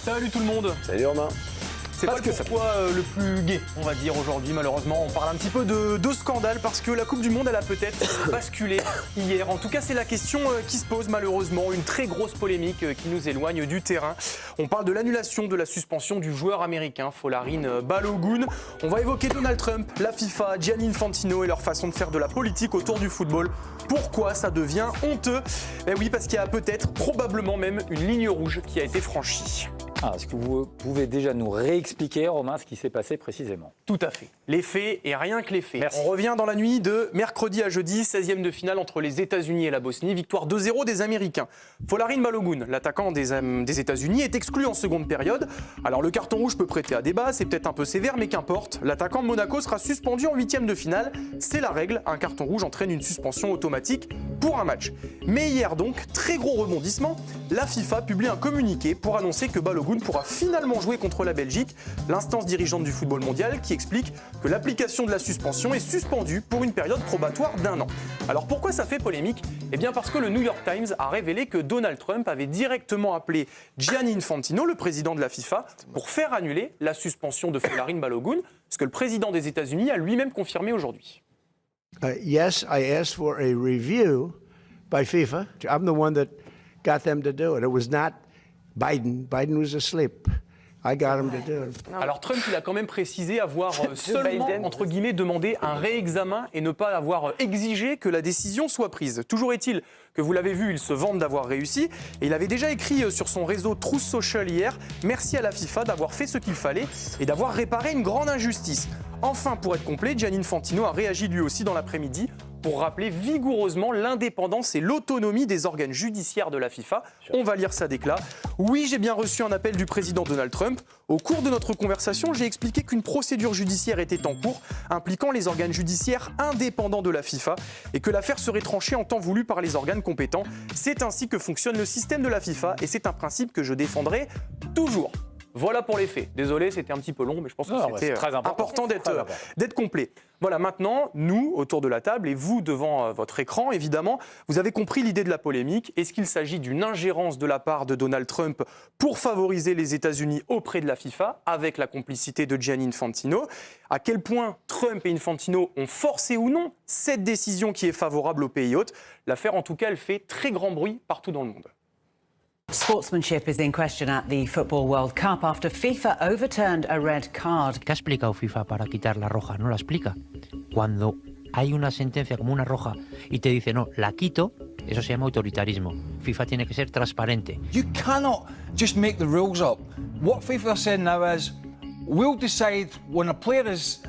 Salut tout le monde. Salut Romain. C'est pas le pourquoi le plus gai, on va dire aujourd'hui malheureusement. On parle un petit peu de scandale parce que la Coupe du Monde elle a peut-être basculé hier. En tout cas c'est la question qui se pose malheureusement. Une très grosse polémique qui nous éloigne du terrain. On parle de l'annulation de la suspension du joueur américain Folarin Balogun. On va évoquer Donald Trump, la FIFA, Gianni Infantino et leur façon de faire de la politique autour du football. Pourquoi ça devient honteux? Ben oui, parce qu'il y a peut-être, probablement même, une ligne rouge qui a été franchie. Est-ce que vous pouvez déjà nous réexpliquer, Romain, ce qui s'est passé précisément? Tout à fait. Les faits et rien que les faits. Merci. On revient dans la nuit de mercredi à jeudi, 16e de finale entre les États-Unis et la Bosnie. Victoire 2-0 des Américains. Folarin Balogun, l'attaquant des États-Unis, est exclu en seconde période. Alors le carton rouge peut prêter à débat, c'est peut-être un peu sévère, mais qu'importe. L'attaquant de Monaco sera suspendu en 8e de finale. C'est la règle. Un carton rouge entraîne une suspension automatique pour un match. Mais hier donc, très gros rebondissement, la FIFA publie un communiqué pour annoncer que Balogun pourra finalement jouer contre la Belgique, l'instance dirigeante du football mondial qui explique que l'application de la suspension est suspendue pour une période probatoire d'1 an. Alors pourquoi ça fait polémique? Eh bien parce que le New York Times a révélé que Donald Trump avait directement appelé Gianni Infantino, le président de la FIFA, pour faire annuler la suspension de Folarin Balogun, ce que le président des États-Unis a lui-même confirmé aujourd'hui. Yes, I asked for a review by FIFA. I'm the one that got them to do it. It was not Biden. Biden was asleep. I got him to do it. Alors Trump, il a quand même précisé avoir seulement, entre guillemets, demandé un réexamen et ne pas avoir exigé que la décision soit prise. Toujours est-il que vous l'avez vu, il se vante d'avoir réussi. Et il avait déjà écrit sur son réseau Truth Social hier « Merci à la FIFA d'avoir fait ce qu'il fallait et d'avoir réparé une grande injustice ». Enfin, pour être complet, Gianni Infantino a réagi lui aussi dans l'après-midi pour rappeler vigoureusement l'indépendance et l'autonomie des organes judiciaires de la FIFA. On va lire sa déclat. Oui, j'ai bien reçu un appel du président Donald Trump. Au cours de notre conversation, j'ai expliqué qu'une procédure judiciaire était en cours, impliquant les organes judiciaires indépendants de la FIFA, et que l'affaire serait tranchée en temps voulu par les organes compétents. C'est ainsi que fonctionne le système de la FIFA, et c'est un principe que je défendrai toujours. Voilà pour les faits. Désolé, c'était un petit peu long, mais je pense que c'était très important d'être complet. Voilà, maintenant, nous, autour de la table, et vous, devant votre écran, évidemment, vous avez compris l'idée de la polémique. Est-ce qu'il s'agit d'une ingérence de la part de Donald Trump pour favoriser les États-Unis auprès de la FIFA, avec la complicité de Gianni Infantino? À quel point Trump et Infantino ont forcé ou non cette décision qui est favorable aux pays hôtes? L'affaire, en tout cas, elle fait très grand bruit partout dans le monde. Sportsmanship is in question at the Football World Cup after FIFA overturned a red card. ¿Qué ha explicado FIFA para quitar la roja? No la explica. Cuando hay una sentencia como una roja y te dice no, la quito, eso se llama autoritarismo. FIFA tiene que ser transparente. You cannot just make the rules up. What FIFA are saying now is, we'll decide when a player is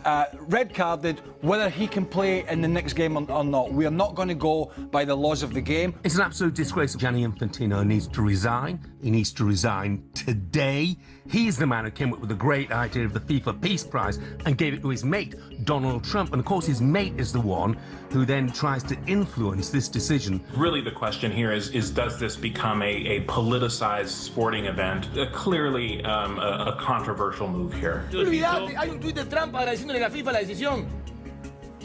red carded whether he can play in the next game or not. We are not going to go by the laws of the game. It's an absolute disgrace. Gianni Infantino needs to resign. He needs to resign today. He's the man who came up with the great idea of the FIFA Peace Prize and gave it to his mate, Donald Trump. And of course his mate is the one who then tries to influence this decision. Really the question here is does this become a politicized sporting event? Clearly a controversial move here. Olvídate, hay un tuit de Trump agradeciéndole a la FIFA la decisión.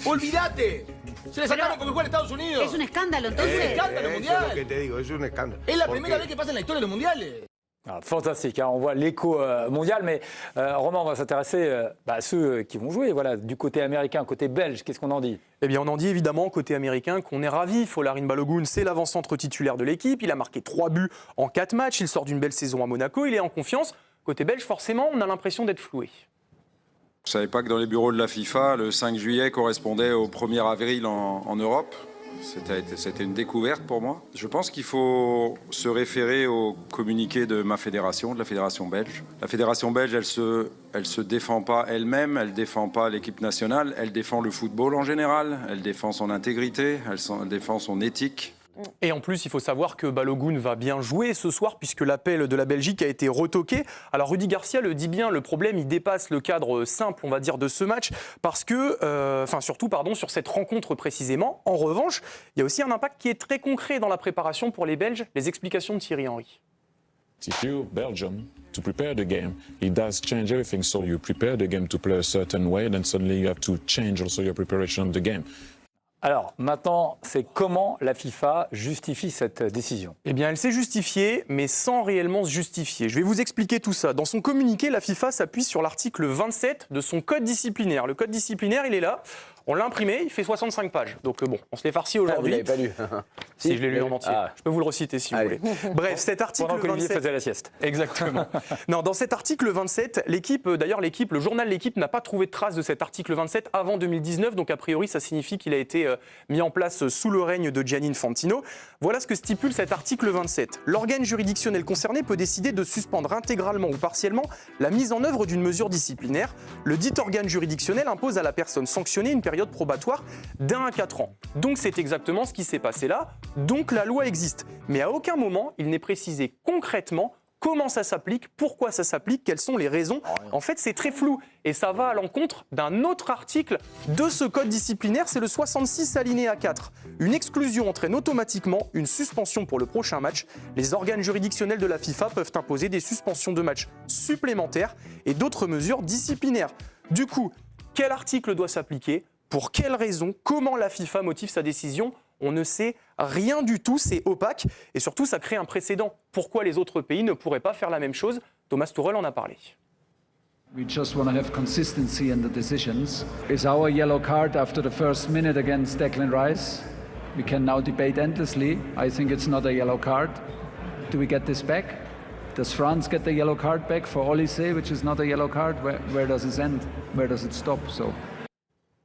Olvídate. Se le sacaron como juega en Estados Unidos. Es un escándalo, entonces. Es un escándalo mundial. Es lo que te digo, es un escándalo. Es la primera vez que pasa en la historia de los mundiales. Fantastique, hein, on voit l'écho mondial, mais Romain, on va s'intéresser à ceux qui vont jouer. Voilà, du côté américain, côté belge, qu'est-ce qu'on en dit? Eh bien, on en dit évidemment, côté américain, qu'on est ravis. Folarin Balogun, c'est l'avant-centre titulaire de l'équipe. Il a marqué 3 buts en 4 matchs. Il sort d'une belle saison à Monaco. Il est en confiance. Côté belge, forcément, on a l'impression d'être floué. Je ne savais pas que dans les bureaux de la FIFA, le 5 juillet correspondait au 1er avril en Europe. C'était une découverte pour moi. Je pense qu'il faut se référer au communiqué de ma fédération, de la fédération belge. La fédération belge, elle se défend pas elle-même, elle défend pas l'équipe nationale, elle défend le football en général, elle défend son intégrité, elle défend son éthique. Et en plus, il faut savoir que Balogun va bien jouer ce soir puisque l'appel de la Belgique a été retoqué. Alors Rudy Garcia le dit bien, le problème il dépasse le cadre simple, on va dire, de ce match parce que, surtout sur cette rencontre précisément. En revanche, il y a aussi un impact qui est très concret dans la préparation pour les Belges. Les explications de Thierry Henry. If you Belgium to prepare the game, it does change everything. So you prepare the game to play a certain way, then suddenly you have to change also your preparation of the game. Alors, maintenant, c'est comment la FIFA justifie cette décision? Eh bien, elle s'est justifiée, mais sans réellement se justifier. Je vais vous expliquer tout ça. Dans son communiqué, la FIFA s'appuie sur l'article 27 de son code disciplinaire. Le code disciplinaire, il est là. On l'a imprimé, il fait 65 pages. Donc bon, on se l'est farci aujourd'hui. Vous l'avez pas lu? Si, je l'ai lu en entier. Je peux vous le reciter si vous voulez. Bref, cet article Pendant que 27... Olivier faisait la sieste. Exactement. Non, dans cet article 27, le journal L'Équipe n'a pas trouvé de trace de cet article 27 avant 2019. Donc a priori, ça signifie qu'il a été mis en place sous le règne de Gianni Infantino. Voilà ce que stipule cet article 27. L'organe juridictionnel concerné peut décider de suspendre intégralement ou partiellement la mise en œuvre d'une mesure disciplinaire. Le dit organe juridictionnel impose à la personne sanctionnée une période probatoire d'1 à 4 ans. Donc c'est exactement ce qui s'est passé là. Donc la loi existe. Mais à aucun moment, il n'est précisé concrètement comment ça s'applique, pourquoi ça s'applique, quelles sont les raisons. En fait, c'est très flou. Et ça va à l'encontre d'un autre article de ce code disciplinaire, c'est le 66 alinéa 4. Une exclusion entraîne automatiquement une suspension pour le prochain match. Les organes juridictionnels de la FIFA peuvent imposer des suspensions de matchs supplémentaires et d'autres mesures disciplinaires. Du coup, quel article doit s'appliquer? Pour quelles raisons? Comment la FIFA motive sa décision? On ne sait rien du tout, c'est opaque. Et surtout, ça crée un précédent. Pourquoi les autres pays ne pourraient pas faire la même chose? Thomas Tuchel en a parlé. We just want to have consistency in the decisions. Is our yellow card after the first minute against Declan Rice? We can now debate endlessly. I think it's not a yellow card. Do we get this back? Does France get the yellow card back for Olise, which is not a yellow card? Where does it end? Where does it stop? So.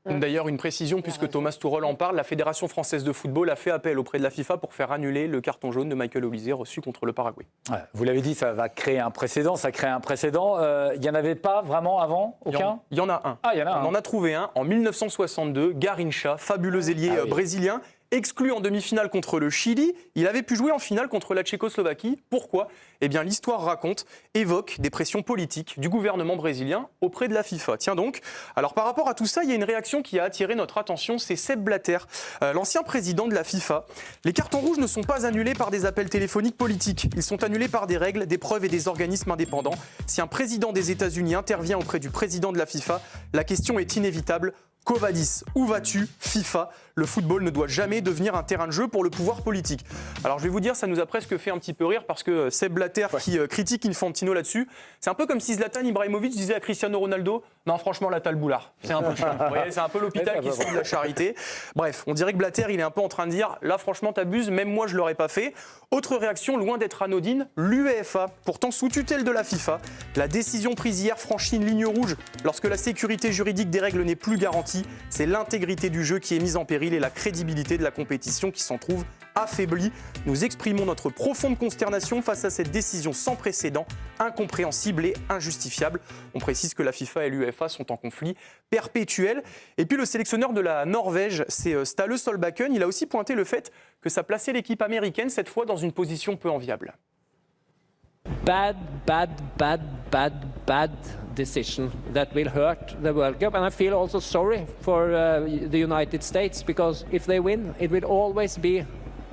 D'ailleurs, une précision, puisque Thomas Tuchel en parle, la Fédération française de football a fait appel auprès de la FIFA pour faire annuler le carton jaune de Michael Olise reçu contre le Paraguay. Ouais, vous l'avez dit, ça va créer un précédent, ça crée un précédent. Il n'y en avait pas vraiment avant? Aucun? Il y en a un. Ah, il y en a un. On en a trouvé un en 1962, Garrincha, fabuleux ailier brésilien. Exclu en demi-finale contre le Chili, il avait pu jouer en finale contre la Tchécoslovaquie. Pourquoi? Eh bien, l'histoire raconte, évoque des pressions politiques du gouvernement brésilien auprès de la FIFA. Tiens donc, alors par rapport à tout ça, il y a une réaction qui a attiré notre attention, c'est Sepp Blatter, l'ancien président de la FIFA. Les cartons rouges ne sont pas annulés par des appels téléphoniques politiques. Ils sont annulés par des règles, des preuves et des organismes indépendants. Si un président des États-Unis intervient auprès du président de la FIFA, la question est inévitable. Covadis, où vas-tu, FIFA? Le football ne doit jamais devenir un terrain de jeu pour le pouvoir politique. Alors je vais vous dire, ça nous a presque fait un petit peu rire parce que Sepp Blatter qui critique Infantino là-dessus, c'est un peu comme si Zlatan Ibrahimovic disait à Cristiano Ronaldo « Non, franchement, là, t'as le boulard. » C'est un peu chiant. Vous voyez, c'est un peu l'hôpital qui sauve la charité. Bref, on dirait que Blatter, il est un peu en train de dire « Là, franchement, t'abuses, même moi, je l'aurais pas fait. » Autre réaction, loin d'être anodine, l'UEFA, pourtant sous tutelle de la FIFA. La décision prise hier franchit une ligne rouge. Lorsque la sécurité juridique des règles n'est plus garantie, c'est l'intégrité du jeu qui est mise en péril et la crédibilité de la compétition qui s'en trouve affaiblie. Nous exprimons notre profonde consternation face à cette décision sans précédent, incompréhensible et injustifiable. On précise que la FIFA et l'UEFA sont en conflit perpétuel. Et puis le sélectionneur de la Norvège, c'est Ståle Solbakken, il a aussi pointé le fait que ça plaçait l'équipe américaine cette fois dans une position peu enviable. Bad decision that will hurt the World Cup, and I feel also sorry for the United States, because if they win, it will always be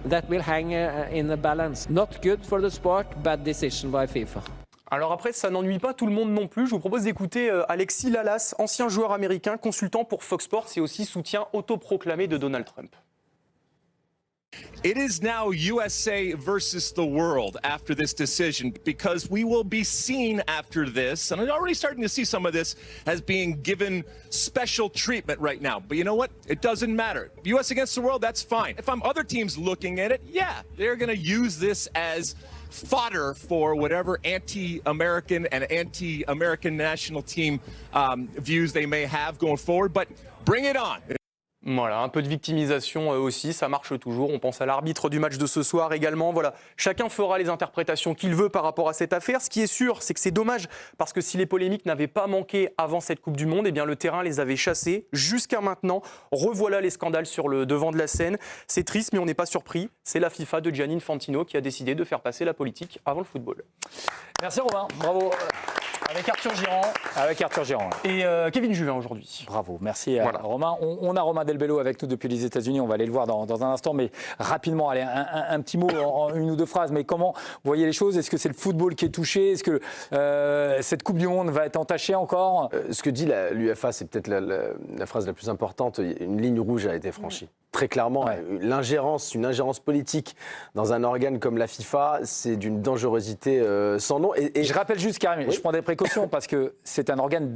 that will hang in the balance. Not good for the sport, bad decision by FIFA. Alors après, ça n'ennuie pas tout le monde non plus. Je vous propose d'écouter Alexis Lalas, ancien joueur américain, consultant pour Fox Sports et aussi soutien autoproclamé de Donald Trump. It is now USA versus the world after this decision, because we will be seen after this, and I'm already starting to see some of this as being given special treatment right now. But you know what? It doesn't matter. US against the world, that's fine. If I'm other teams looking at it, yeah, they're going to use this as fodder for whatever anti-American and anti-American national team views they may have going forward. But bring it on. Voilà, un peu de victimisation aussi, ça marche toujours. On pense à l'arbitre du match de ce soir également. Voilà, chacun fera les interprétations qu'il veut par rapport à cette affaire. Ce qui est sûr, c'est que c'est dommage parce que si les polémiques n'avaient pas manqué avant cette Coupe du Monde, eh bien le terrain les avait chassés jusqu'à maintenant. Revoilà les scandales sur le devant de la scène. C'est triste, mais on n'est pas surpris. C'est la FIFA de Gianni Infantino qui a décidé de faire passer la politique avant le football. Merci Romain, bravo. Avec Arthur Girand. Avec Arthur Girand. Et Kevin Juvin aujourd'hui. Bravo, merci Romain. On a Romain Delbello avec nous depuis les États-Unis, on va aller le voir dans un instant, mais rapidement, allez, un petit mot en une ou deux phrases, mais comment vous voyez les choses? Est-ce que c'est le football qui est touché? Est-ce que cette Coupe du Monde va être entachée encore? Ce que dit l'UEFA, c'est peut-être la phrase la plus importante, une ligne rouge a été franchie. très clairement, une ingérence politique dans un organe comme la FIFA, c'est d'une dangerosité sans nom. Et je rappelle juste, Karim, je prends des précautions parce que c'est un organe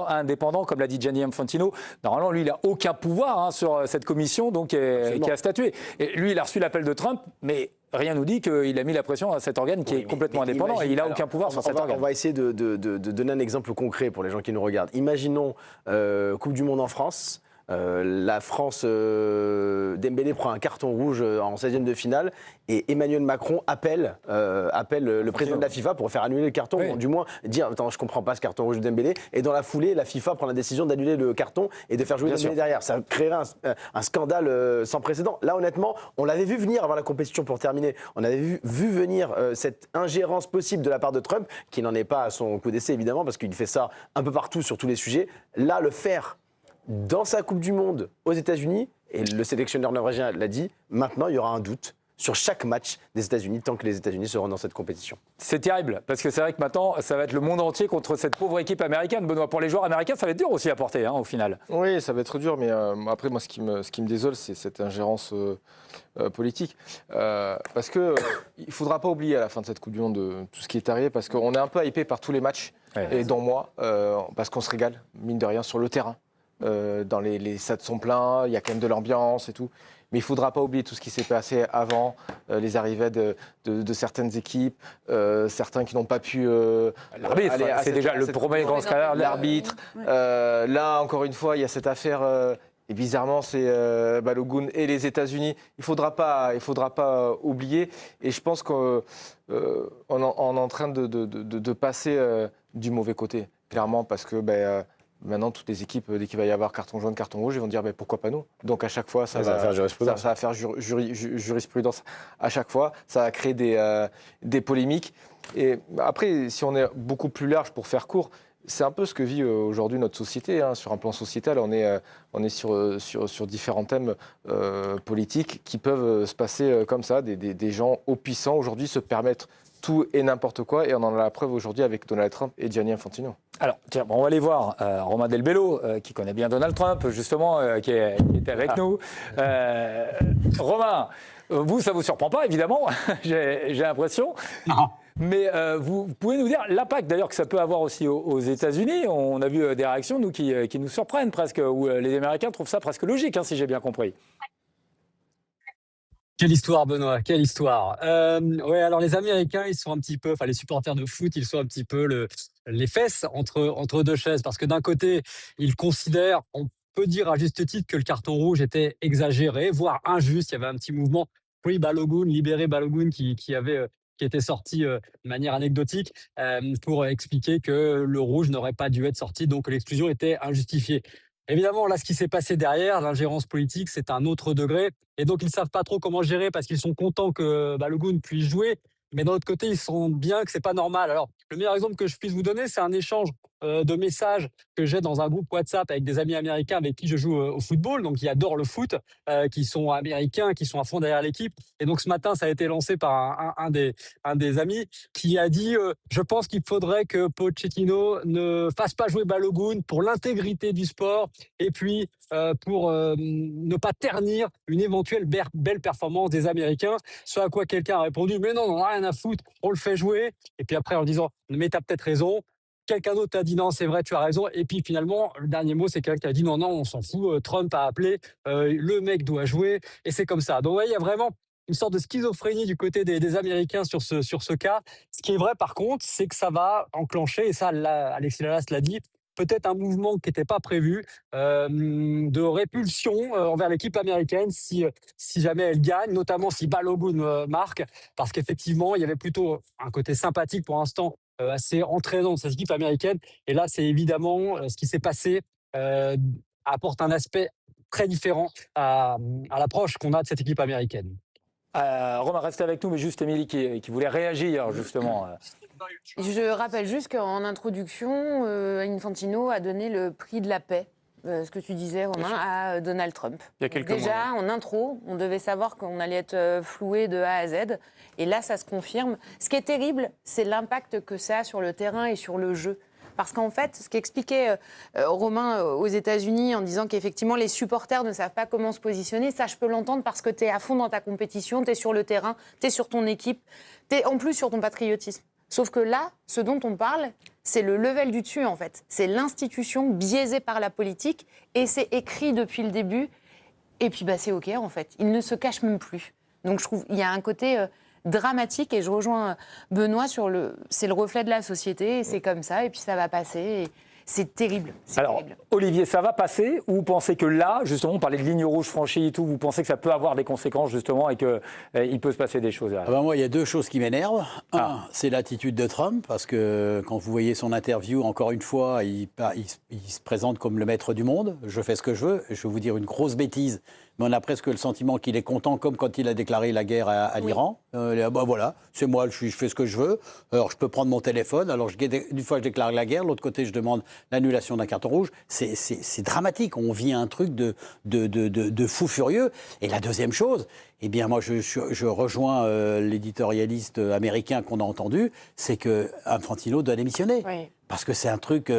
indépendant, comme l'a dit Gianni Infantino. Normalement, lui, il n'a aucun pouvoir sur cette commission qui a statué. Et lui, il a reçu l'appel de Trump, mais rien ne nous dit qu'il a mis la pression à cet organe qui est complètement indépendant et il n'a aucun pouvoir sur cet organe. On va essayer de donner un exemple concret pour les gens qui nous regardent. Imaginons Coupe du Monde en France. La France, Dembélé prend un carton rouge en 16e de finale et Emmanuel Macron appelle le président de la FIFA pour faire annuler le carton, ou du moins dire attends, je comprends pas ce carton rouge de Dembélé, et dans la foulée la FIFA prend la décision d'annuler le carton et de faire jouer Dembélé derrière. Ça créerait un scandale sans précédent. Là honnêtement, on l'avait vu venir avant la compétition, pour terminer, on avait vu venir cette ingérence possible de la part de Trump, qui n'en est pas à son coup d'essai évidemment, parce qu'il fait ça un peu partout sur tous les sujets. Là, le faire dans sa Coupe du Monde aux États-Unis, et le sélectionneur norvégien l'a dit, maintenant il y aura un doute sur chaque match des États-Unis tant que les États-Unis seront dans cette compétition. C'est terrible, parce que c'est vrai que maintenant, ça va être le monde entier contre cette pauvre équipe américaine. Benoît, pour les joueurs américains, ça va être dur aussi à porter, au final. Oui, ça va être dur, mais après, moi, ce qui me désole, c'est cette ingérence politique. Parce qu'il ne faudra pas oublier à la fin de cette Coupe du Monde tout ce qui est arrivé, parce qu'on est un peu hypé par tous les matchs, et dont moi, parce qu'on se régale, mine de rien, sur le terrain. Dans les stades sont pleins, il y a quand même de l'ambiance et tout. Mais il ne faudra pas oublier tout ce qui s'est passé avant, les arrivées de certaines équipes, certains qui n'ont pas pu... L'arbitre, c'est déjà le premier grand scandale. L'arbitre. Là, encore une fois, il y a cette affaire... et bizarrement, c'est Balogun et les États-Unis. Il ne faudra pas oublier. Et je pense qu'on est en train de passer du mauvais côté, clairement, parce que... maintenant, toutes les équipes, dès qu'il va y avoir carton jaune, carton rouge, ils vont dire pourquoi pas nous. Donc à chaque fois, ça va faire jurisprudence. Ça va faire jurisprudence à chaque fois. Ça va créer des polémiques. Et après, si on est beaucoup plus large pour faire court, c'est un peu ce que vit aujourd'hui notre société. Sur un plan sociétal, on est sur différents thèmes politiques qui peuvent se passer comme ça. Des gens hauts puissants aujourd'hui se permettent tout et n'importe quoi, et on en a la preuve aujourd'hui avec Donald Trump et Gianni Infantino. Alors, tiens, on va aller voir Romain Del Bello, qui connaît bien Donald Trump, justement, qui était avec nous. Romain, vous, ça ne vous surprend pas, évidemment, j'ai l'impression. Non. Mais vous pouvez nous dire l'impact, d'ailleurs, que ça peut avoir aussi aux États-Unis. On a vu des réactions, nous, qui nous surprennent presque, où les Américains trouvent ça presque logique, si j'ai bien compris. Quelle histoire, Benoît, quelle histoire. Ouais, alors les Américains, ils sont un petit peu, les supporters de foot, ils sont un petit peu les fesses entre deux chaises, parce que d'un côté, ils considèrent, on peut dire à juste titre, que le carton rouge était exagéré, voire injuste. Il y avait un petit mouvement Free Balogun, libéré Balogun, qui était sorti de manière anecdotique pour expliquer que le rouge n'aurait pas dû être sorti, donc l'exclusion était injustifiée. Évidemment, là, ce qui s'est passé derrière, l'ingérence politique, c'est un autre degré. Et donc, ils ne savent pas trop comment gérer parce qu'ils sont contents que Balogun puisse jouer. Mais d'un autre côté, ils sentent bien que ce n'est pas normal. Alors, le meilleur exemple que je puisse vous donner, c'est un échange de messages que j'ai dans un groupe WhatsApp avec des amis américains avec qui je joue au football, donc qui adorent le foot, qui sont américains, qui sont à fond derrière l'équipe. Et donc, ce matin, ça a été lancé par un des amis qui a dit je pense qu'il faudrait que Pochettino ne fasse pas jouer Balogun pour l'intégrité du sport et puis pour ne pas ternir une éventuelle belle performance des Américains. Ce à quoi quelqu'un a répondu mais non, on n'a rien à foutre, on le fait jouer. Et puis après, en disant mais t'as peut-être raison. Quelqu'un d'autre a dit non, c'est vrai, tu as raison. Et puis finalement, le dernier mot, c'est quelqu'un qui a dit non, on s'en fout. Trump a appelé, le mec doit jouer. Et c'est comme ça. Donc, vous voyez, il y a vraiment une sorte de schizophrénie du côté des Américains sur ce cas. Ce qui est vrai, par contre, c'est que ça va enclencher, et ça, Alexis Lalas l'a dit, peut-être un mouvement qui n'était pas prévu de répulsion envers l'équipe américaine si jamais elle gagne, notamment si Balogun marque, parce qu'effectivement, il y avait plutôt un côté sympathique pour l'instant, assez entraînant de cette équipe américaine. Et là, c'est évidemment ce qui s'est passé apporte un aspect très différent à l'approche qu'on a de cette équipe américaine. Romain, restez avec nous, mais juste Émilie qui voulait réagir justement. Je rappelle juste qu'en introduction, Infantino a donné le prix de la paix, ce que tu disais, Romain, à Donald Trump. Il y a quelques Déjà, mois. en intro, on devait savoir qu'on allait être floué de A à Z. Et là, ça se confirme. Ce qui est terrible, c'est l'impact que ça a sur le terrain et sur le jeu. Parce qu'en fait, ce qu'expliquait Romain aux États-Unis en disant qu'effectivement les supporters ne savent pas comment se positionner, ça je peux l'entendre parce que tu es à fond dans ta compétition, tu es sur le terrain, tu es sur ton équipe, tu es en plus sur ton patriotisme. Sauf que là, ce dont on parle, c'est le level du dessus en fait. C'est l'institution biaisée par la politique et c'est écrit depuis le début. Et puis c'est OK en fait. Il ne se cache même plus. Donc je trouve qu'il y a un côté dramatique et je rejoins Benoît sur c'est le reflet de la société et c'est comme ça et puis ça va passer. Et c'est terrible. Alors, Olivier, ça va passer ou vous pensez que là, justement, on parlait de ligne rouge franchie et tout, vous pensez que ça peut avoir des conséquences justement et qu'il peut se passer des choses derrière? Moi, il y a deux choses qui m'énervent. Un, c'est l'attitude de Trump, parce que quand vous voyez son interview, encore une fois, il se présente comme le maître du monde. Je fais ce que je veux. Je vais vous dire une grosse bêtise, mais on a presque le sentiment qu'il est content, comme quand il a déclaré la guerre à l'Iran. Voilà, c'est moi, je fais ce que je veux. Alors, je peux prendre mon téléphone. Alors, une fois que je déclare la guerre, de l'autre côté, je demande l'annulation d'un carton rouge. C'est dramatique. On vit un truc de fou furieux. Et la deuxième chose, eh bien, moi, je rejoins l'éditorialiste américain qu'on a entendu, c'est que Infantino doit démissionner. Oui. Parce que c'est un truc...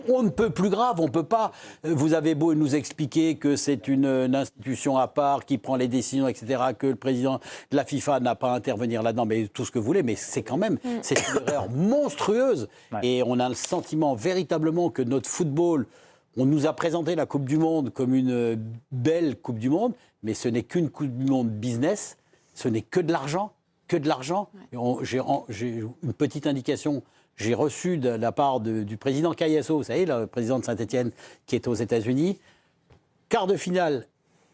On ne peut plus grave, on ne peut pas. Vous avez beau nous expliquer que c'est une institution à part qui prend les décisions, etc., que le président de la FIFA n'a pas à intervenir là-dedans, mais tout ce que vous voulez, mais c'est quand même, c'est une erreur monstrueuse. Ouais. Et on a le sentiment véritablement que notre football, on nous a présenté la Coupe du Monde comme une belle Coupe du Monde, mais ce n'est qu'une Coupe du Monde business, ce n'est que de l'argent, que de l'argent. Ouais. J'ai une petite indication. J'ai reçu de la part du président Cayasso, vous savez, le président de Saint-Etienne qui est aux États-Unis, quart de finale,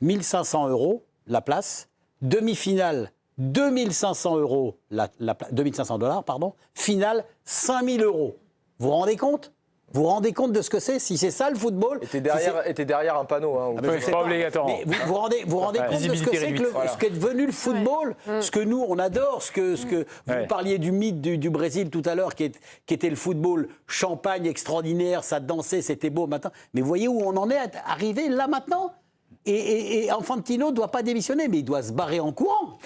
1 500 € la place, demi-finale, 2 500 €, 2 500 $, pardon, finale, 5 000 €. Vous vous rendez compte ? Vous vous rendez compte de ce que c'est? Si c'est ça le football... Et t'es derrière un panneau. Hein, c'est pas obligatoire. Mais vous vous rendez compte de ce que c'est que ce qu'est devenu le football, ce que nous, on adore, ce que vous parliez du mythe du Brésil tout à l'heure, qui était le football champagne extraordinaire, ça dansait, c'était beau matin. Mais vous voyez où on en est arrivé là maintenant? Et Infantino ne doit pas démissionner, mais il doit se barrer en courant.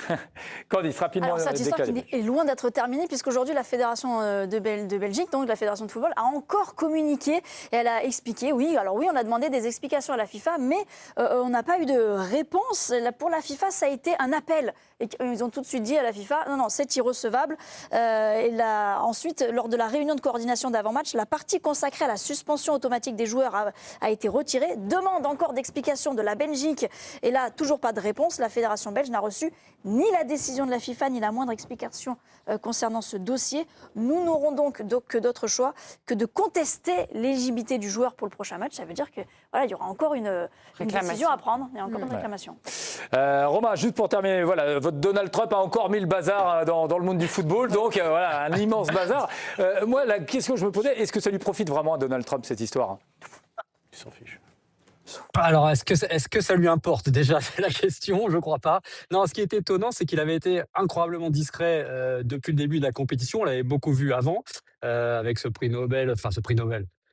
Candice, rapidement. Alors, cette histoire qui est loin d'être terminée, puisqu'aujourd'hui, la Fédération de Belgique, donc la Fédération de football, a encore communiqué et elle a expliqué, on a demandé des explications à la FIFA, mais on n'a pas eu de réponse. Pour la FIFA, ça a été un appel. Et ils ont tout de suite dit à la FIFA, non, c'est irrecevable. Ensuite, lors de la réunion de coordination d'avant-match, la partie consacrée à la suspension automatique des joueurs a été retirée. Demande encore d'explications de la Belgique. Et là, toujours pas de réponse. La Fédération belge n'a reçu ni la décision de la FIFA, ni la moindre explication concernant ce dossier. Nous n'aurons donc que d'autre choix que de contester l'éligibilité du joueur pour le prochain match. Ça veut dire que il y aura encore une décision à prendre. Il y a encore une réclamation. Romain, juste pour terminer, votre Donald Trump a encore mis le bazar dans le monde du football. Donc un immense bazar. Moi, la question que je me posais, est-ce que ça lui profite vraiment à Donald Trump, cette histoire? Il s'en fiche. Alors, est-ce que ça lui importe? Déjà, c'est la question, je ne crois pas. Non, ce qui est étonnant, c'est qu'il avait été incroyablement discret depuis le début de la compétition. On l'avait beaucoup vu avant, avec ce prix Nobel,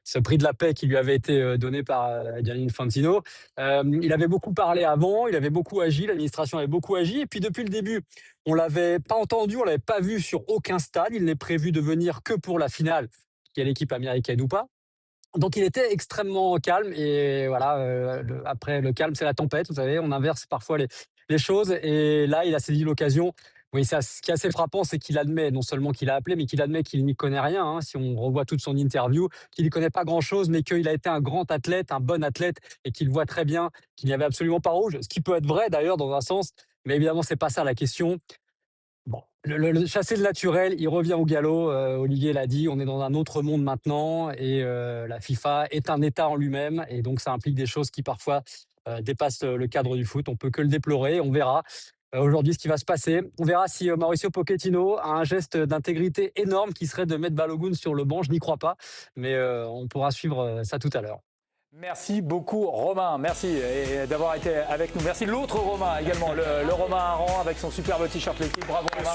ce prix de la paix qui lui avait été donné par Gianni Infantino. Il avait beaucoup parlé avant, il avait beaucoup agi, l'administration avait beaucoup agi. Et puis, depuis le début, on ne l'avait pas entendu, on ne l'avait pas vu sur aucun stade. Il n'est prévu de venir que pour la finale, qu'il y ait l'équipe américaine ou pas. Donc, il était extrêmement calme et après le calme, c'est la tempête, vous savez, on inverse parfois les choses et là, il a saisi l'occasion. Oui, ce qui est assez frappant, c'est qu'il admet non seulement qu'il a appelé, mais qu'il admet qu'il n'y connaît rien, hein, si on revoit toute son interview, qu'il n'y connaît pas grand-chose, mais qu'il a été un grand athlète, un bon athlète et qu'il voit très bien qu'il n'y avait absolument pas rouge, ce qui peut être vrai d'ailleurs dans un sens, mais évidemment, c'est pas ça la question. Bon, le chasser le naturel, il revient au galop. Olivier l'a dit, on est dans un autre monde maintenant et la FIFA est un État en lui-même et donc ça implique des choses qui parfois dépassent le cadre du foot. On peut que le déplorer. On verra aujourd'hui ce qui va se passer. On verra si Mauricio Pochettino a un geste d'intégrité énorme qui serait de mettre Balogun sur le banc. Je n'y crois pas, mais on pourra suivre ça tout à l'heure. Merci beaucoup Romain, merci d'avoir été avec nous. Merci l'autre Romain également, le Romain Aran avec son superbe t-shirt l'équipe. Bravo Romain.